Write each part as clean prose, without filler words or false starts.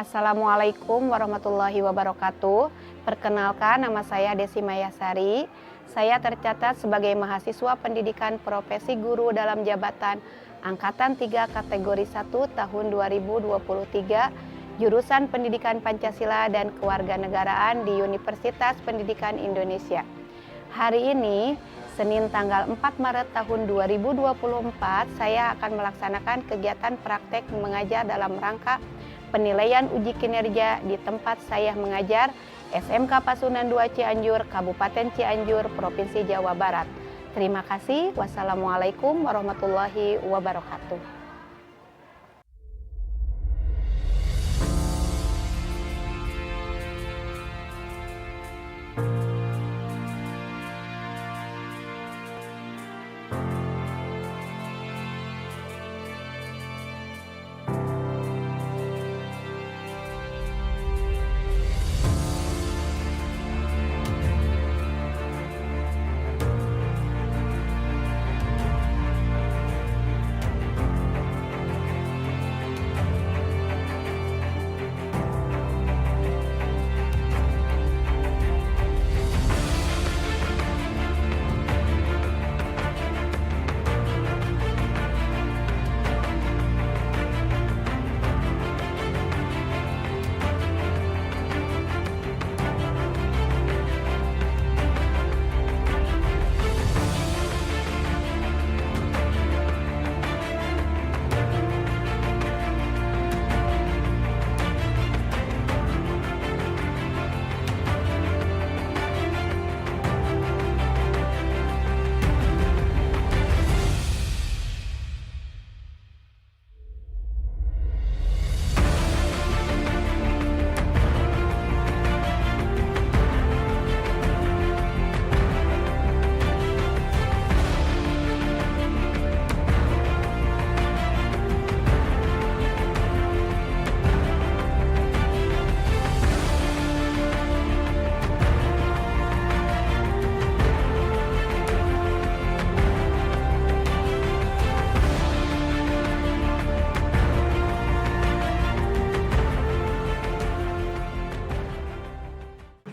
Assalamualaikum warahmatullahi wabarakatuh. Perkenalkan, nama saya Desi Mayasari. Saya tercatat sebagai mahasiswa pendidikan profesi guru dalam jabatan Angkatan 3 kategori 1 tahun 2023, jurusan Pendidikan Pancasila dan Kewarganegaraan di Universitas Pendidikan Indonesia. Hari ini, Senin tanggal 4 Maret tahun 2024, saya akan melaksanakan kegiatan praktek mengajar dalam rangka penilaian uji kinerja di tempat saya mengajar, SMK Pasundan 2 Cianjur, Kabupaten Cianjur, Provinsi Jawa Barat. Terima kasih. Wassalamualaikum warahmatullahi wabarakatuh.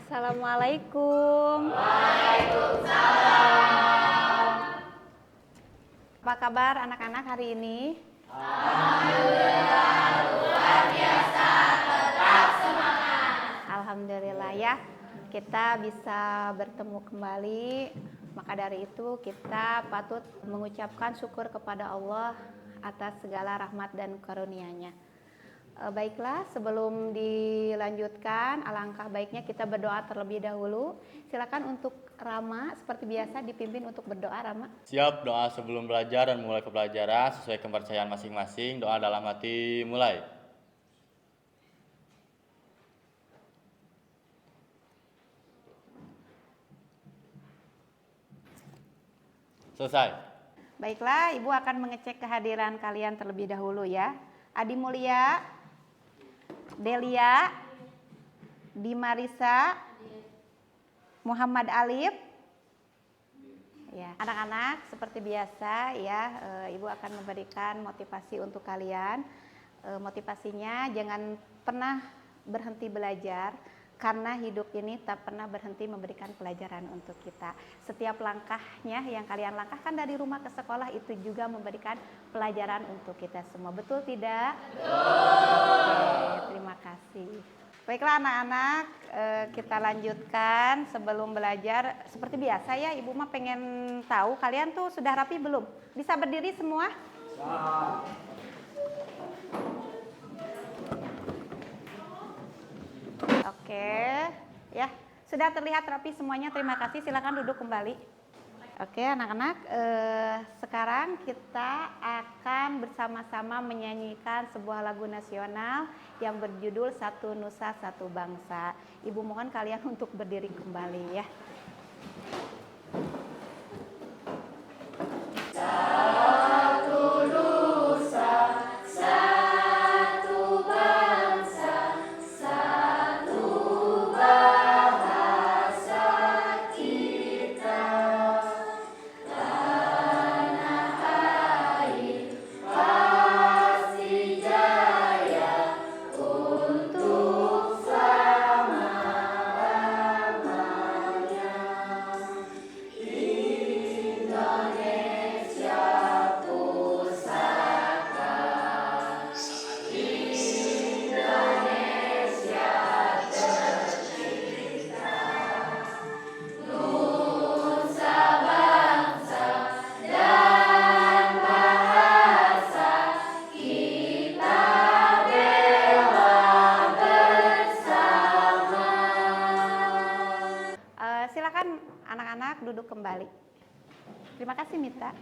Assalamualaikum. Waalaikumsalam. Apa kabar anak-anak hari ini? Alhamdulillah, luar biasa, tetap semangat. Alhamdulillah ya, kita bisa bertemu kembali. Maka dari itu kita patut mengucapkan syukur kepada Allah atas segala rahmat dan karunia-Nya. Baiklah, sebelum dilanjutkan, alangkah baiknya kita berdoa terlebih dahulu. Silakan untuk Rama, seperti biasa dipimpin untuk berdoa, Rama. Siap, doa sebelum belajar dan mulai pembelajaran sesuai kepercayaan masing-masing. Doa dalam hati mulai. Selesai. Baiklah, Ibu akan mengecek kehadiran kalian terlebih dahulu ya. Adi Mulia, Delia, Dimarisa, Muhammad Alif. Ya, anak-anak seperti biasa ya, Ibu akan memberikan motivasi untuk kalian. Motivasinya jangan pernah berhenti belajar, karena hidup ini tak pernah berhenti memberikan pelajaran untuk kita. Setiap langkahnya yang kalian langkahkan dari rumah ke sekolah itu juga memberikan pelajaran untuk kita semua. Betul tidak? Betul. Oke, terima kasih. Baiklah anak-anak, kita lanjutkan sebelum belajar. Seperti biasa ya, Ibu mah pengen tahu kalian tuh sudah rapi belum? Bisa berdiri semua? Oke, ya sudah terlihat rapi semuanya. Terima kasih. Silakan duduk kembali. Oke, anak-anak, sekarang kita akan bersama-sama menyanyikan sebuah lagu nasional yang berjudul Satu Nusa Satu Bangsa. Ibu mohon kalian untuk berdiri kembali ya. Untuk Silakan anak-anak duduk kembali. Terima kasih Mita.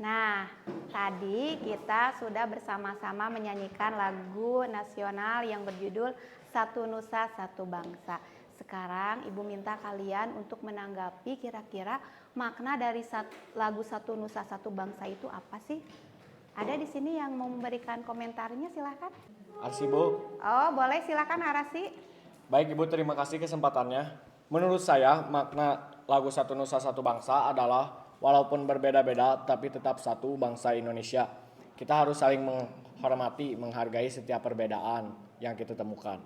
Nah, tadi kita sudah bersama-sama menyanyikan lagu nasional yang berjudul Satu Nusa Satu Bangsa. Sekarang Ibu minta kalian untuk menanggapi kira-kira makna dari lagu Satu Nusa Satu Bangsa itu apa sih? Ada di sini yang mau memberikan komentarnya, silakan. Arsi, Bu. Oh, boleh, silakan Arasi. Baik Ibu, terima kasih kesempatannya. Menurut saya makna lagu Satu Nusa Satu Bangsa adalah walaupun berbeda-beda tapi tetap satu bangsa Indonesia. Kita harus saling menghormati, menghargai setiap perbedaan yang kita temukan.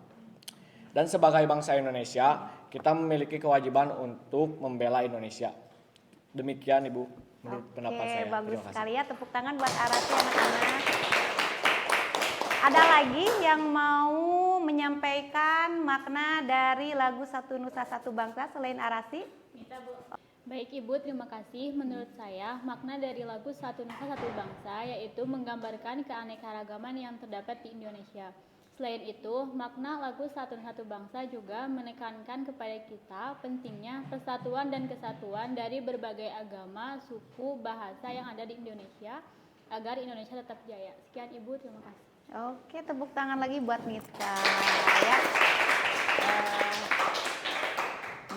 Dan sebagai bangsa Indonesia, kita memiliki kewajiban untuk membela Indonesia. Demikian Ibu, menurut pendapat saya. Oke, bagus Terima kasih. sekali ya. Tepuk tangan buat Arasi anak-anak. Ada lagi yang mau menyampaikan makna dari lagu Satu Nusa Satu Bangsa selain Arasi? Baik Ibu, terima kasih. Menurut saya, makna dari lagu Satu Nusa Satu Bangsa yaitu menggambarkan keanekaragaman yang terdapat di Indonesia. Selain itu, makna lagu Satu Nusa Satu Bangsa juga menekankan kepada kita pentingnya persatuan dan kesatuan dari berbagai agama, suku, bahasa yang ada di Indonesia agar Indonesia tetap jaya. Sekian Ibu, terima kasih. Oke, tepuk tangan lagi buat Mita ya.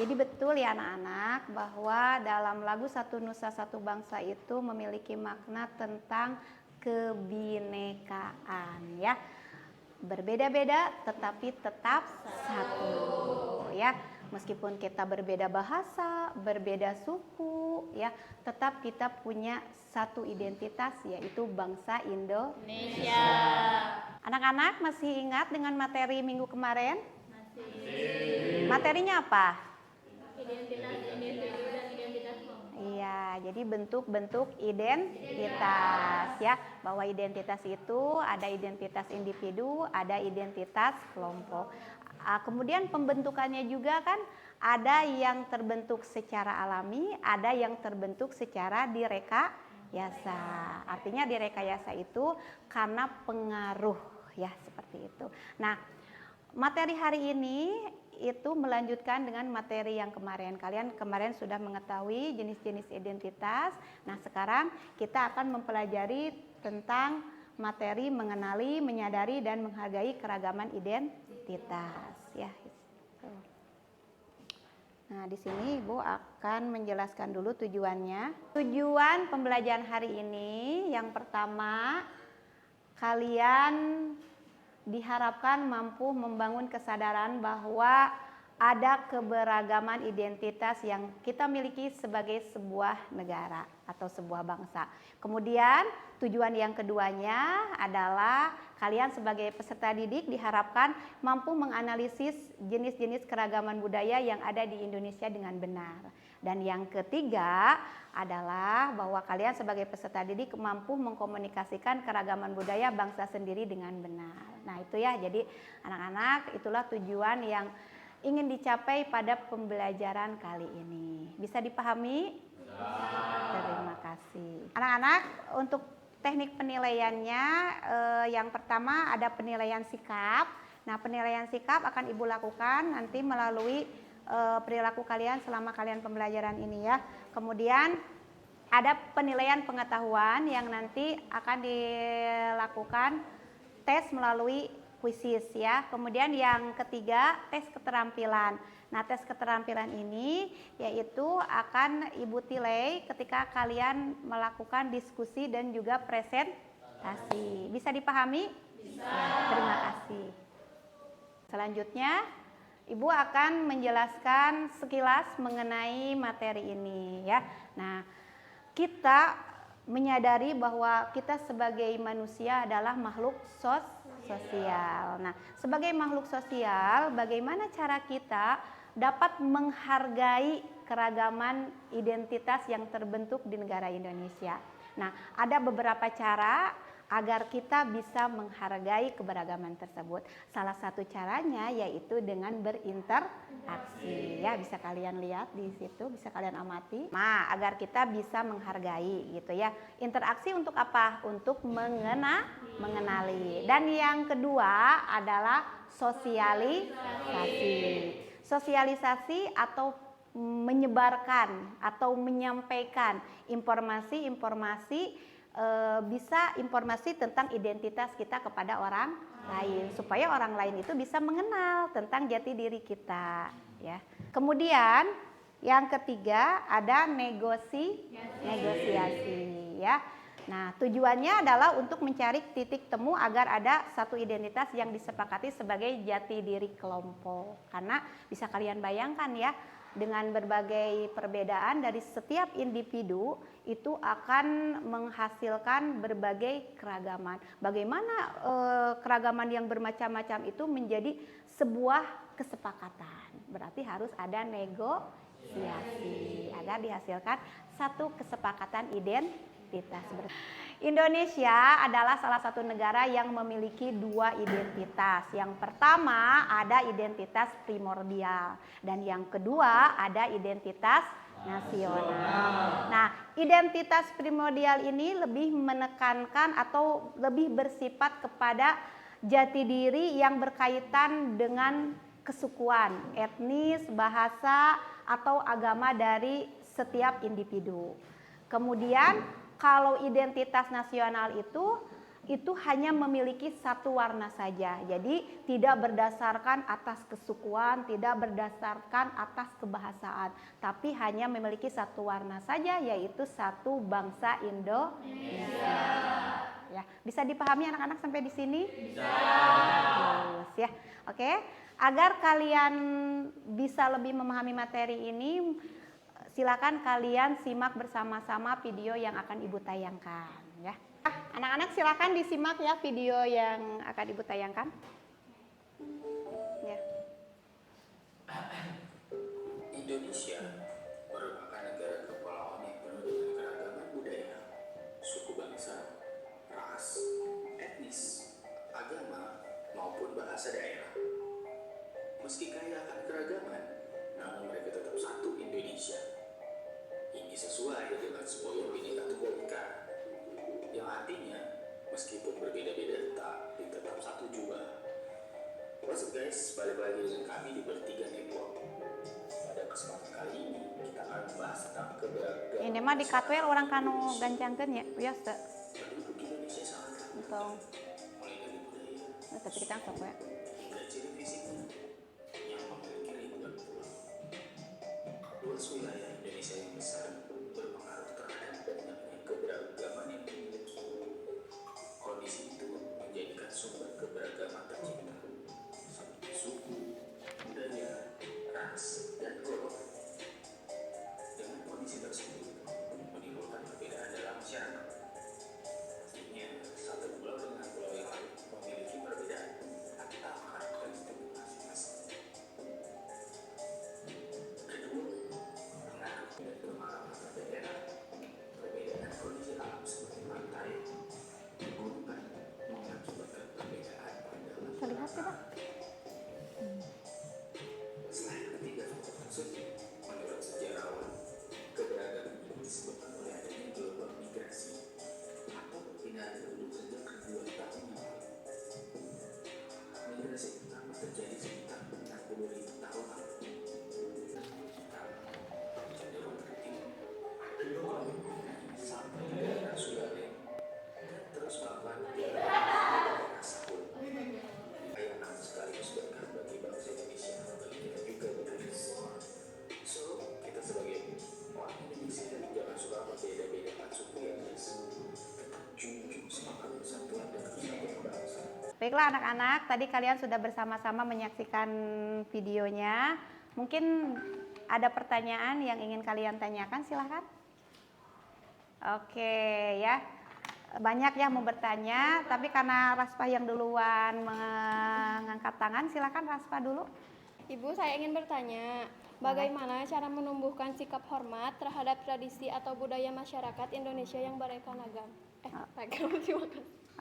Jadi betul ya anak-anak bahwa dalam lagu Satu Nusa Satu Bangsa itu memiliki makna tentang kebinekaan ya. Berbeda-beda tetapi tetap satu ya. Meskipun kita berbeda bahasa, berbeda suku ya, tetap kita punya satu identitas yaitu bangsa Indonesia. Anak-anak masih ingat dengan materi minggu kemarin? Masih. Materinya apa? Identitas individu dan identitas kelompok. Iya, jadi bentuk-bentuk identitas ya. Bahwa identitas itu ada identitas individu, ada identitas kelompok. Kemudian pembentukannya juga kan ada yang terbentuk secara alami, ada yang terbentuk secara direkayasa. Artinya direkayasa itu karena pengaruh ya, seperti itu. Nah, materi hari ini itu melanjutkan dengan materi yang kemarin. Kalian kemarin sudah mengetahui jenis-jenis identitas. Nah, sekarang kita akan mempelajari tentang materi mengenali, menyadari dan menghargai keragaman identitas ya. Nah, di sini Ibu akan menjelaskan dulu tujuannya. Tujuan pembelajaran hari ini yang pertama, kalian diharapkan mampu membangun kesadaran bahwa ada keberagaman identitas yang kita miliki sebagai sebuah negara atau sebuah bangsa. Kemudian tujuan yang keduanya adalah kalian sebagai peserta didik diharapkan mampu menganalisis jenis-jenis keragaman budaya yang ada di Indonesia dengan benar. Dan yang ketiga adalah bahwa kalian sebagai peserta didik mampu mengkomunikasikan keragaman budaya bangsa sendiri dengan benar. Nah itu ya, jadi anak-anak itulah tujuan yang ingin dicapai pada pembelajaran kali ini. Bisa dipahami? Terima kasih. Anak-anak, untuk teknik penilaiannya yang pertama ada penilaian sikap. Nah penilaian sikap akan Ibu lakukan nanti melalui perilaku kalian selama kalian pembelajaran ini ya. Kemudian ada penilaian pengetahuan yang nanti akan dilakukan tes melalui kuisis ya. Kemudian yang ketiga tes keterampilan. Nah tes keterampilan ini yaitu akan Ibu tilai ketika kalian melakukan diskusi dan juga presentasi. Bisa dipahami? Bisa. Terima kasih. Selanjutnya Ibu akan menjelaskan sekilas mengenai materi ini ya. Nah, kita menyadari bahwa kita sebagai manusia adalah makhluk sosial. Nah, sebagai makhluk sosial, bagaimana cara kita dapat menghargai keragaman identitas yang terbentuk di negara Indonesia? Nah, ada beberapa cara agar kita bisa menghargai keberagaman tersebut. Salah satu caranya yaitu dengan berinteraksi. Ya, bisa kalian lihat di situ, bisa kalian amati. Nah, agar kita bisa menghargai gitu ya. Interaksi untuk apa? Untuk mengenali. Dan yang kedua adalah Sosialisasi. Sosialisasi atau menyebarkan atau menyampaikan informasi-informasi, bisa informasi tentang identitas kita kepada orang lain supaya orang lain itu bisa mengenal tentang jati diri kita, ya. Kemudian yang ketiga ada negosiasi, ya. Nah, tujuannya adalah untuk mencari titik temu agar ada satu identitas yang disepakati sebagai jati diri kelompok. Karena bisa kalian bayangkan ya, dengan berbagai perbedaan dari setiap individu itu akan menghasilkan berbagai keragaman. Bagaimana keragaman yang bermacam-macam itu menjadi sebuah kesepakatan. Berarti harus ada negosiasi agar dihasilkan satu kesepakatan identitas. Indonesia adalah salah satu negara yang memiliki dua identitas. Yang pertama ada identitas primordial dan yang kedua ada identitas nasional. Nah, identitas primordial ini lebih menekankan atau lebih bersifat kepada jati diri yang berkaitan dengan kesukuan, etnis, bahasa, atau agama dari setiap individu. Kemudian kalau identitas nasional itu hanya memiliki satu warna saja. Jadi tidak berdasarkan atas kesukuan, tidak berdasarkan atas kebahasaan, tapi hanya memiliki satu warna saja, yaitu satu bangsa Indonesia. Ya, bisa dipahami anak-anak sampai di sini? Bisa. Terus ya. Oke. Agar kalian bisa lebih memahami materi ini, silakan kalian simak bersama-sama video yang akan Ibu tayangkan, ya. Anak-anak silakan disimak ya video yang akan Ibu tayangkan. Ya. Indonesia merupakan negara kepulauan yang penuh dengan keragaman budaya, suku bangsa, ras, etnis, agama, maupun bahasa daerah. Meski kaya akan keragaman, namun mereka tetap satu Indonesia. Ini sesuai dengan sebuah Bhinneka Tunggal Ika, yang artinya meskipun berbeda-beda tapi tetap satu juga. What's up guys, balik lagi dengan kami di Bertiga Network. Pada kesempatan kali ini kita akan membahas tentang keberagaman. Ini mah di katwel orang kanu gancangkeun ya, biasa. Penduduk Indonesia sangat Entong. mulai dari budaya, Tapi kita sok ya. hingga ciri fisiknya yang memiliki ribuan pulau. Luas wilayah Indonesia yang besar berpengaruh terhadap banyaknya keberagaman yang dimiliki. Kondisi itu menjadikan sumber keberagaman tercipta seperti suku, budaya, ras, dan golongan. Dengan kondisi tersebut menimbulkan perbedaan dalam masyarakat. Pastinya satu pulau dengan pulau yang lain memiliki perbedaan atau karakteristik masing-masing. Kedua, pengaruh dari pemahaman daerah, perbedaan kondisi alam seperti pantai, gunungan mengakibatkan perbedaan pada Bisa lihat ya, Pak? Selain ketiga faktor tersebut, menurut sejarawan, keberagaman ini disebabkan oleh adanya gelombang migrasi atau perpindahan penduduk sejak ribuan tahun yang lalu. Migrasi pertama terjadi sekitar 60.000 tahun lalu. Cenderung ke timur, sampai ke daerah Sulawesi, dan terus melakukan daerah Sabul. Ayah nama sekaligus berkah bagi bangsa Indonesia, bagi kita juga bertulis. So, kita sebagai orang Indonesia jangan suka berbeda-bedakan suku ya guys. Tetap junjung semangat persatuan dan kesatuan bangsa. Baiklah anak-anak, tadi kalian sudah bersama-sama menyaksikan videonya. Mungkin ada pertanyaan yang ingin kalian tanyakan, silahkan. Oke ya, banyak yang mau bertanya, tapi karena Raspa yang duluan mengangkat tangan, silahkan Raspa dulu. Ibu, saya ingin bertanya, bagaimana cara menumbuhkan sikap hormat terhadap tradisi atau budaya masyarakat Indonesia yang beraneka ragam? Terima kasih.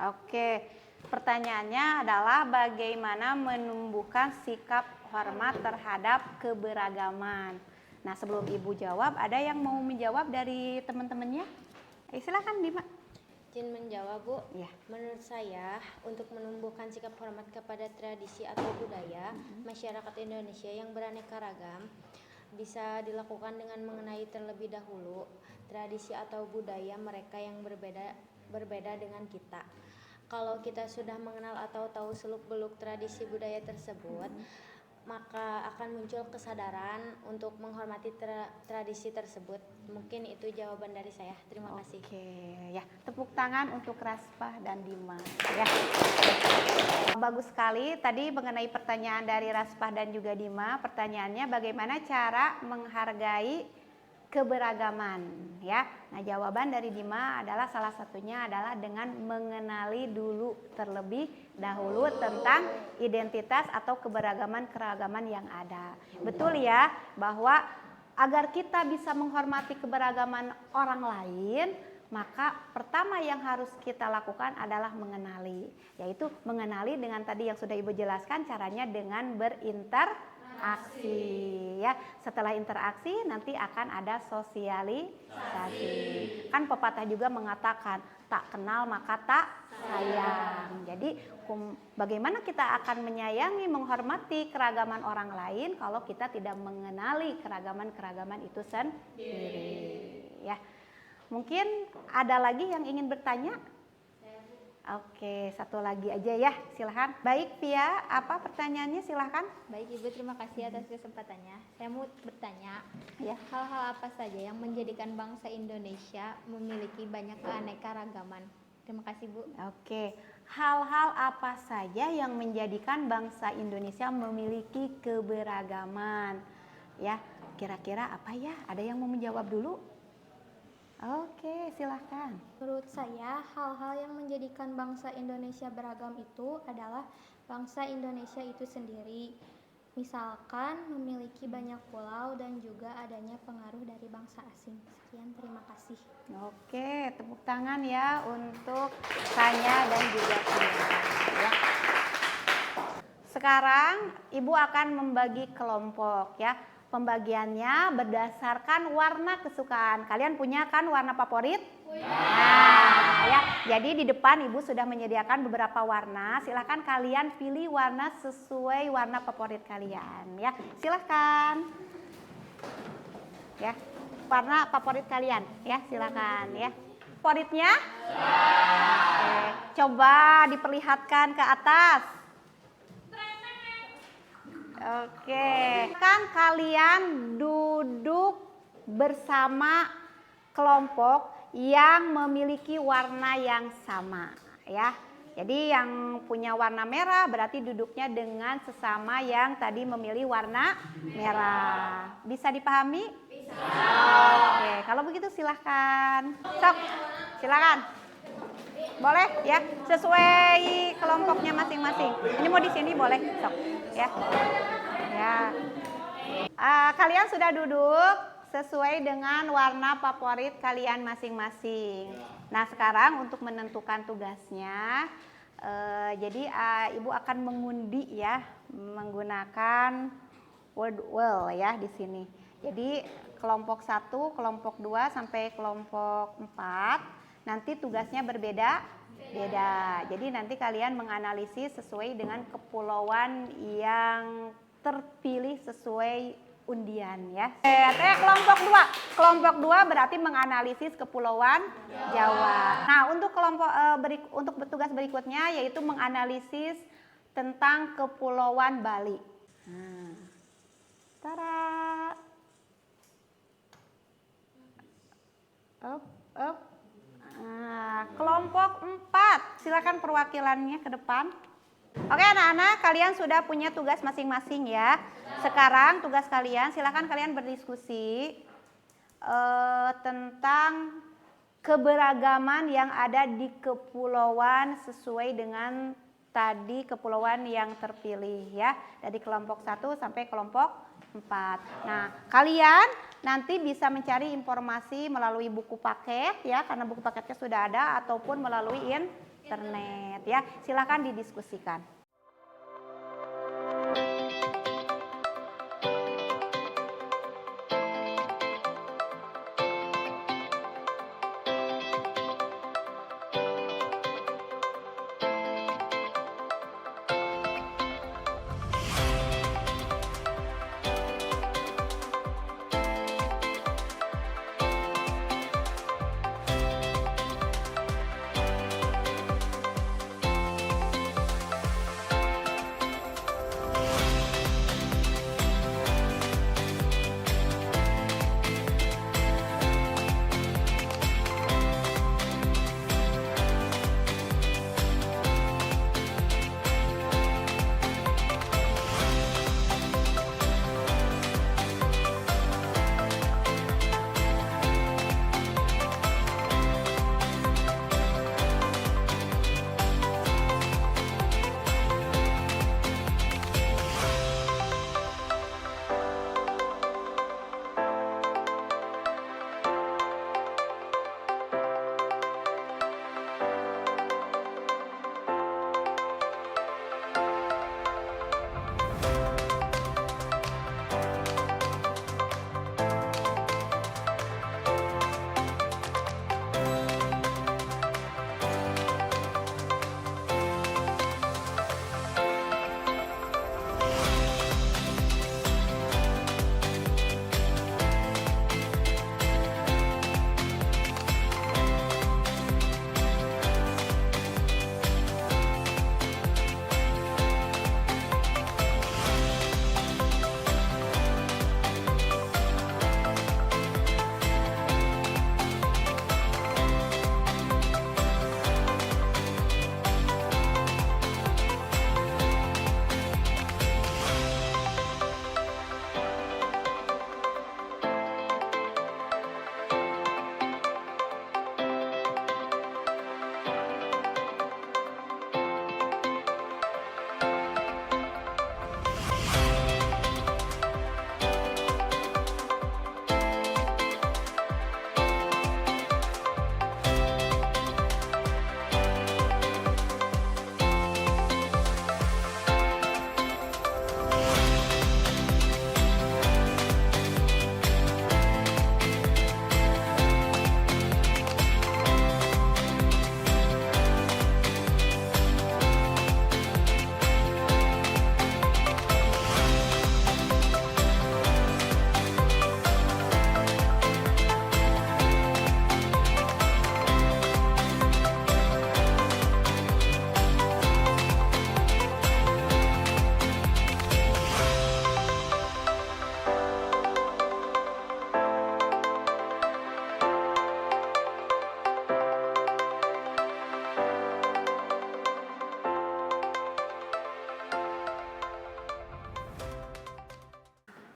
Oke, pertanyaannya adalah bagaimana menumbuhkan sikap hormat terhadap keberagaman. Nah, sebelum Ibu jawab, ada yang mau menjawab dari teman-temannya? Silakan Dima. Izin menjawab, Bu. Ya. Menurut saya, untuk menumbuhkan sikap hormat kepada tradisi atau budaya masyarakat Indonesia yang beraneka ragam bisa dilakukan dengan mengenai terlebih dahulu tradisi atau budaya mereka yang berbeda dengan kita. Kalau kita sudah mengenal atau tahu seluk-beluk tradisi budaya tersebut, maka akan muncul kesadaran untuk menghormati tradisi tersebut. Mungkin itu jawaban dari saya. Terima kasih. Oke, ya. Tepuk tangan untuk Raspah dan Dima. Ya. Bagus sekali tadi mengenai pertanyaan dari Raspah dan juga Dima. Pertanyaannya bagaimana cara menghargai keberagaman, ya. Nah, jawaban dari Dima adalah salah satunya adalah dengan mengenali dulu terlebih dahulu tentang identitas atau keragaman yang ada. Betul ya, bahwa agar kita bisa menghormati keberagaman orang lain, maka pertama yang harus kita lakukan adalah mengenali, yaitu mengenali dengan tadi yang sudah Ibu jelaskan caranya dengan berinteraksi. Ya, setelah interaksi nanti akan ada sosialisasi. Kan pepatah juga mengatakan tak kenal maka tak sayang. Jadi bagaimana kita akan menyayangi, menghormati keragaman orang lain kalau kita tidak mengenali keragaman itu sendiri. Ya, mungkin ada lagi yang ingin bertanya? Oke, satu lagi aja ya, silahkan. Baik, Pia, apa pertanyaannya, silahkan. Baik Ibu, terima kasih atas kesempatannya. Saya mau bertanya, Ya. hal-hal apa saja yang menjadikan bangsa Indonesia memiliki banyak keanekaragaman? Terima kasih Bu. Oke, hal-hal apa saja yang menjadikan bangsa Indonesia memiliki keberagaman? Ya, kira-kira apa ya? Ada yang mau menjawab dulu? Oke, silahkan. Menurut saya, hal-hal yang menjadikan bangsa Indonesia beragam itu adalah bangsa Indonesia itu sendiri. Misalkan memiliki banyak pulau dan juga adanya pengaruh dari bangsa asing. Sekian, terima kasih. Oke, tepuk tangan ya untuk Tanya dan juga Pia. Ya. Sekarang Ibu akan membagi kelompok ya. Pembagiannya berdasarkan warna kesukaan. Kalian punya kan warna favorit? Nah, ya. Jadi di depan Ibu sudah menyediakan beberapa warna. Silahkan kalian pilih warna sesuai warna favorit kalian ya. Silahkan. Ya. Warna favorit kalian ya, silakan ya. Favoritnya? Oke, coba diperlihatkan ke atas. Oke, kan kalian duduk bersama kelompok yang memiliki warna yang sama ya. Jadi yang punya warna merah berarti duduknya dengan sesama yang tadi memilih warna merah. Bisa dipahami? Bisa. Oke, kalau begitu silahkan. Sok, silahkan. Boleh ya, sesuai kelompoknya masing-masing. Ini mau di sini boleh, sok ya. Ya. Kalian sudah duduk sesuai dengan warna favorit kalian masing-masing. Nah, sekarang untuk menentukan tugasnya, jadi Ibu akan mengundi ya, menggunakan word well ya di sini. Jadi kelompok 1, kelompok 2 sampai kelompok 4 nanti tugasnya berbeda. Jadi nanti kalian menganalisis sesuai dengan kepulauan yang terpilih sesuai undian ya. Kelompok 2. Kelompok 2 berarti menganalisis kepulauan Jawa. Nah, untuk kelompok untuk tugas berikutnya yaitu menganalisis tentang kepulauan Bali. Nah. Tada. Up. Nah, kelompok 4, silakan perwakilannya ke depan. Oke anak-anak, kalian sudah punya tugas masing-masing ya. Sekarang tugas kalian, silakan kalian berdiskusi tentang keberagaman yang ada di kepulauan sesuai dengan tadi kepulauan yang terpilih ya. Dari kelompok 1 sampai kelompok 4. Nah, kalian nanti bisa mencari informasi melalui buku paket ya, karena buku paketnya sudah ada, ataupun melalui internet ya. Silakan didiskusikan.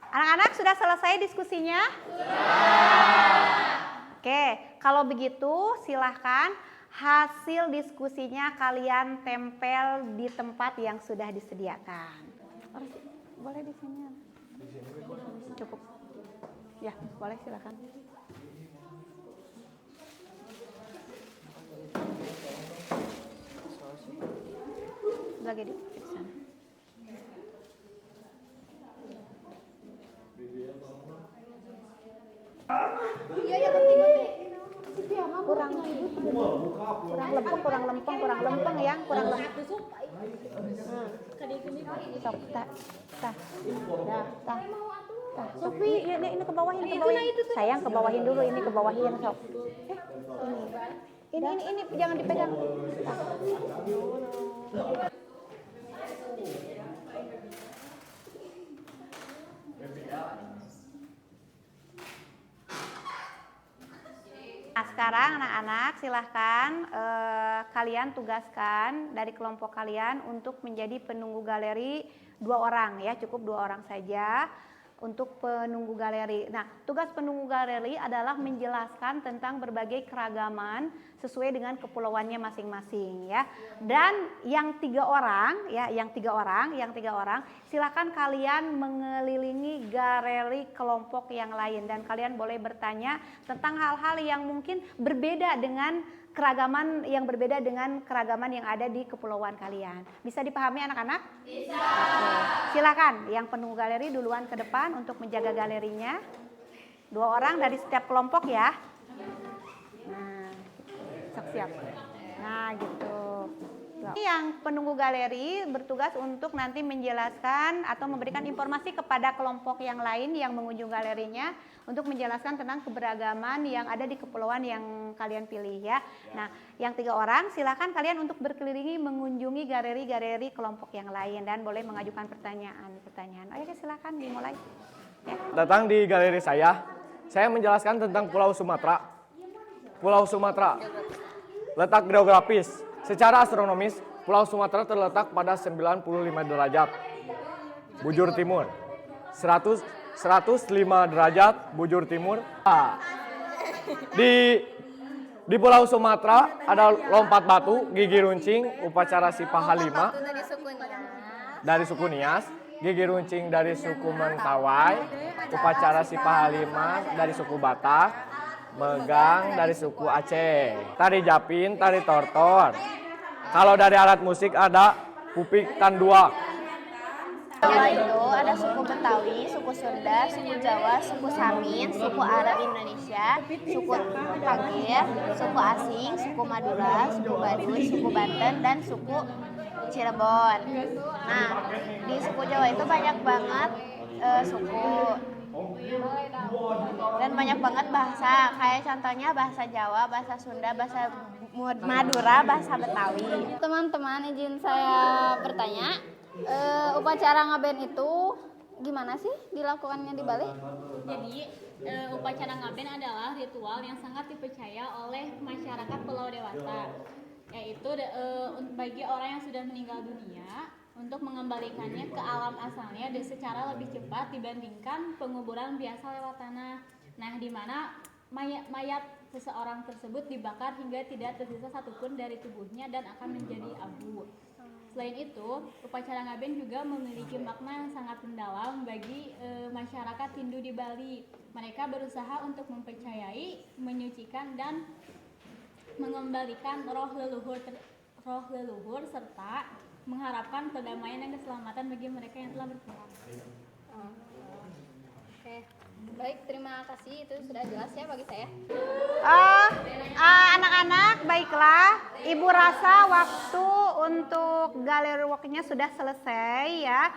Anak-anak sudah selesai diskusinya? Oke, kalau begitu silahkan hasil diskusinya kalian tempel di tempat yang sudah disediakan. Boleh di sini? Cukup. Ya, boleh silahkan. Lagi di sana. kurang lempeng ya, kurang lempeng. Sok, Sofi, ini kebawahin, sayang kebawahin dulu, ini kebawahin sok. Ini jangan dipegang. Nah, sekarang anak-anak silahkan kalian tugaskan dari kelompok kalian untuk menjadi penunggu galeri 2 orang ya, cukup 2 orang saja untuk penunggu galeri. Nah, tugas penunggu galeri adalah menjelaskan tentang berbagai keragaman sesuai dengan kepulauannya masing-masing ya. Dan yang 3 orang ya, yang tiga orang silakan kalian mengelilingi galeri kelompok yang lain dan kalian boleh bertanya tentang hal-hal yang mungkin berbeda dengan keragaman yang ada di kepulauan kalian. Bisa dipahami anak-anak? Bisa. Oke. Silakan yang penunggu galeri duluan ke depan untuk menjaga galerinya. 2 orang dari setiap kelompok ya. Nah, siap. Nah, gitu. Yang penunggu galeri bertugas untuk nanti menjelaskan atau memberikan informasi kepada kelompok yang lain yang mengunjungi galerinya untuk menjelaskan tentang keberagaman yang ada di kepulauan yang kalian pilih ya. Nah, yang 3 orang silakan kalian untuk berkelilingi mengunjungi galeri-galeri kelompok yang lain dan boleh mengajukan pertanyaan. Ayo silakan dimulai. Ya. Datang di galeri saya menjelaskan tentang Pulau Sumatera. Pulau Sumatera, letak geografis. Secara astronomis, Pulau Sumatera terletak pada 95 derajat bujur timur, 105 derajat bujur timur. Di Pulau Sumatera ada lompat batu, gigi runcing, upacara Sipah 5 dari suku Nias, gigi runcing dari suku Mentawai, upacara Sipah 5 dari suku Batak, megang dari suku Aceh, tari Japin, tari Tortor. Kalau dari alat musik ada pupik tandua. Jawa itu ada suku Betawi, suku Sunda, suku Jawa, suku Samin, suku Arab Indonesia, suku Pagir, suku Asing, suku Madura, suku Baduy, suku Banten, dan suku Cirebon. Nah, di suku Jawa itu banyak banget suku dan banyak banget bahasa, kayak contohnya bahasa Jawa, bahasa Sunda, bahasa Madura, bahasa Betawi. Teman-teman, izin saya bertanya, upacara ngaben itu gimana sih dilakukannya di Bali? Jadi upacara ngaben adalah ritual yang sangat dipercaya oleh masyarakat Pulau Dewata, yaitu bagi orang yang sudah meninggal dunia untuk mengembalikannya ke alam asalnya secara lebih cepat dibandingkan penguburan biasa lewat tanah. Nah, di mana mayat seseorang tersebut dibakar hingga tidak tersisa satupun dari tubuhnya dan akan menjadi abu. Selain itu, upacara ngaben juga memiliki makna yang sangat mendalam bagi masyarakat Hindu di Bali. Mereka berusaha untuk mempercayai, menyucikan, dan mengembalikan roh leluhur serta mengharapkan kedamaian dan keselamatan bagi mereka yang telah berpulang. Oke, baik, terima kasih, itu sudah jelas ya bagi saya. Anak-anak, baiklah, Ibu rasa waktu untuk galeri walk-nya sudah selesai ya.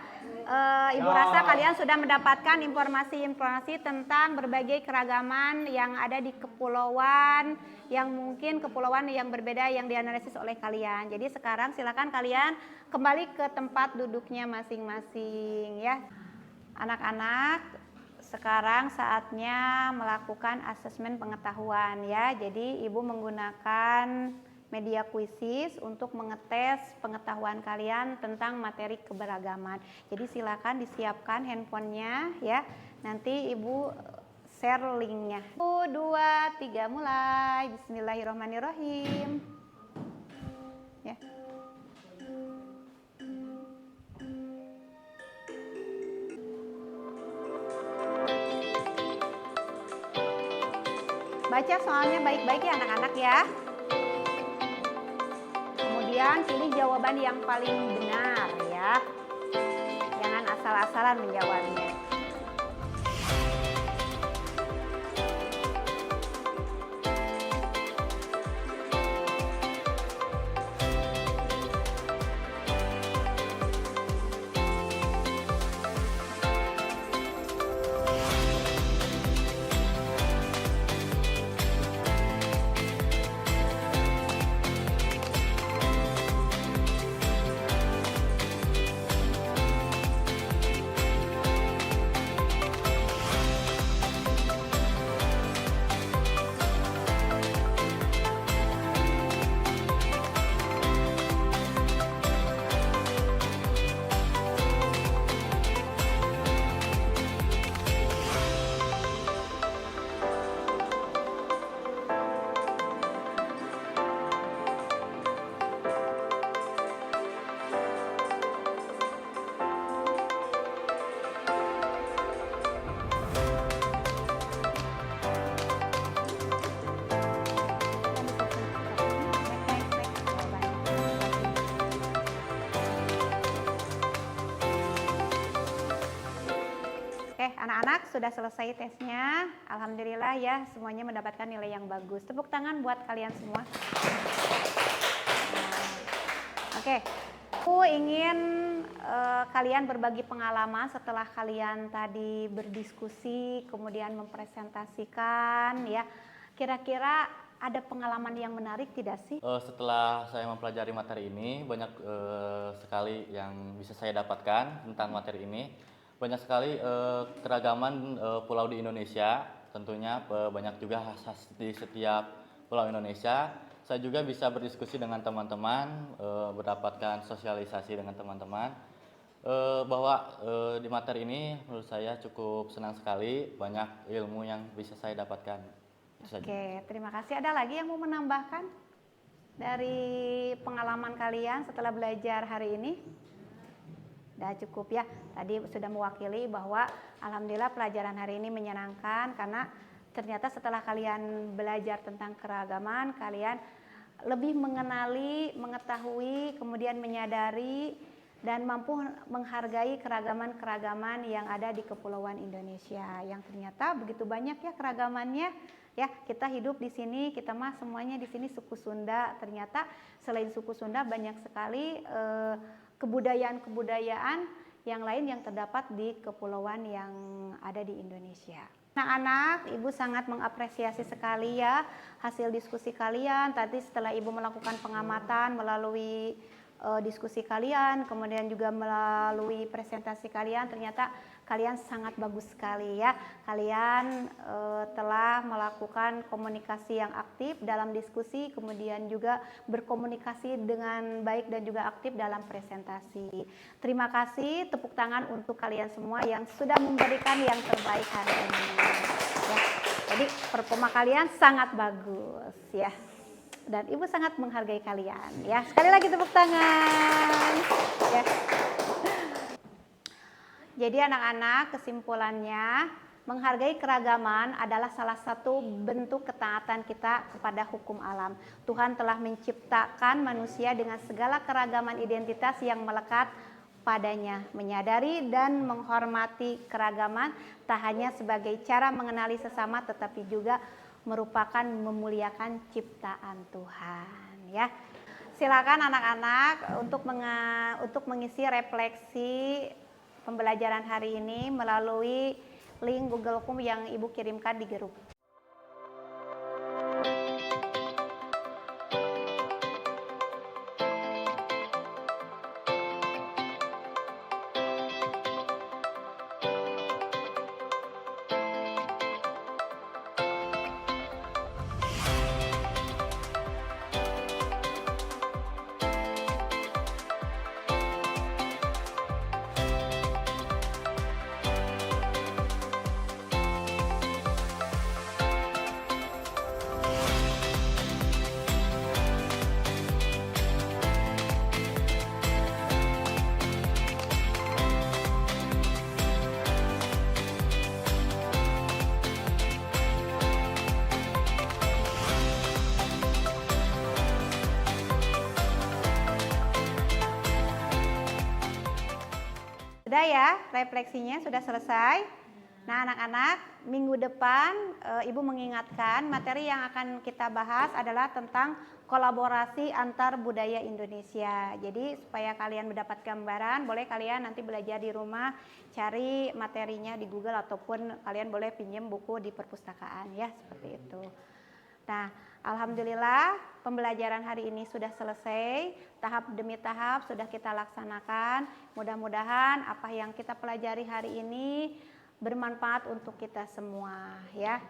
Ibu rasa kalian sudah mendapatkan informasi-informasi tentang berbagai keragaman yang ada di kepulauan, yang mungkin kepulauan yang berbeda yang dianalisis oleh kalian. Jadi sekarang silakan kalian kembali ke tempat duduknya masing-masing ya. Anak-anak, sekarang saatnya melakukan asesmen pengetahuan ya. Jadi Ibu menggunakan media kuisis untuk mengetes pengetahuan kalian tentang materi keberagaman. Jadi silakan disiapkan handphonenya ya. Nanti Ibu share linknya. 1, 2, 3 mulai. Bismillahirrahmanirrahim. Ya. Baca soalnya baik-baik ya anak-anak ya. Kemudian pilih jawaban yang paling benar ya. Jangan asal-asalan menjawabnya. Oke, anak-anak sudah selesai tesnya. Alhamdulillah ya, semuanya mendapatkan nilai yang bagus. Tepuk tangan buat kalian semua. Oke, aku ingin kalian berbagi pengalaman setelah kalian tadi berdiskusi, kemudian mempresentasikan ya. Kira-kira ada pengalaman yang menarik tidak sih? Setelah saya mempelajari materi ini, banyak sekali yang bisa saya dapatkan tentang materi ini. Banyak sekali keragaman pulau di Indonesia, tentunya banyak juga khas di setiap pulau Indonesia. Saya juga bisa berdiskusi dengan teman-teman, mendapatkan sosialisasi dengan teman-teman, bahwa di materi ini menurut saya cukup senang sekali, banyak ilmu yang bisa saya dapatkan. Oke, terima kasih. Ada lagi yang mau menambahkan dari pengalaman kalian setelah belajar hari ini? Udah cukup ya, tadi sudah mewakili bahwa alhamdulillah pelajaran hari ini menyenangkan karena ternyata setelah kalian belajar tentang keragaman, kalian lebih mengenali, mengetahui, kemudian menyadari dan mampu menghargai keragaman-keragaman yang ada di Kepulauan Indonesia yang ternyata begitu banyak ya keragamannya. Ya, kita hidup di sini, kita mah semuanya di sini suku Sunda. Ternyata selain suku Sunda banyak sekali kebudayaan-kebudayaan yang lain yang terdapat di kepulauan yang ada di Indonesia. Anak-anak, Ibu sangat mengapresiasi sekali ya hasil diskusi kalian. Tadi setelah Ibu melakukan pengamatan melalui diskusi kalian, kemudian juga melalui presentasi kalian, ternyata kalian sangat bagus sekali ya. Kalian telah melakukan komunikasi yang aktif dalam diskusi, kemudian juga berkomunikasi dengan baik dan juga aktif dalam presentasi. Terima kasih, tepuk tangan untuk kalian semua yang sudah memberikan yang terbaik hari ini. Ya, jadi performa kalian sangat bagus ya. Dan Ibu sangat menghargai kalian ya. Sekali lagi tepuk tangan ya. Jadi anak-anak, kesimpulannya menghargai keragaman adalah salah satu bentuk ketaatan kita kepada hukum alam. Tuhan telah menciptakan manusia dengan segala keragaman identitas yang melekat padanya. Menyadari dan menghormati keragaman tak hanya sebagai cara mengenali sesama, tetapi juga merupakan memuliakan ciptaan Tuhan ya. Silakan anak-anak untuk mengisi refleksi pembelajaran hari ini melalui link Google Form yang Ibu kirimkan di grup. ya refleksinya sudah selesai. Nah anak-anak, minggu depan Ibu mengingatkan materi yang akan kita bahas adalah tentang kolaborasi antar budaya Indonesia. Jadi supaya kalian mendapat gambaran, boleh kalian nanti belajar di rumah, cari materinya di Google ataupun kalian boleh pinjam buku di perpustakaan ya, seperti itu. Nah, alhamdulillah pembelajaran hari ini sudah selesai, tahap demi tahap sudah kita laksanakan. Mudah-mudahan apa yang kita pelajari hari ini bermanfaat untuk kita semua ya.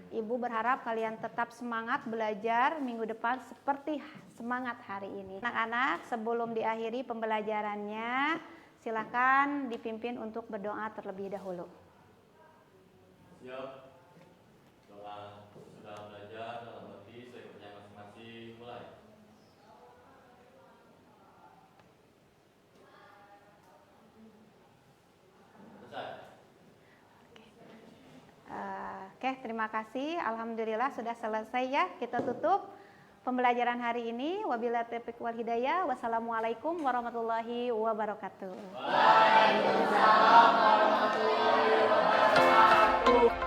Ibu berharap kalian tetap semangat belajar minggu depan seperti semangat hari ini. Anak-anak, sebelum diakhiri pembelajarannya, silakan dipimpin untuk berdoa terlebih dahulu. Siap. Doa sudah belajar dalam hati seikutnya masing-masing mulai. Selesai. Oke, terima kasih. Alhamdulillah sudah selesai ya. Kita tutup pembelajaran hari ini. Wabillahi taufiq wal hidayah. Wassalamualaikum warahmatullahi wabarakatuh. Waalaikumsalam warahmatullahi wabarakatuh.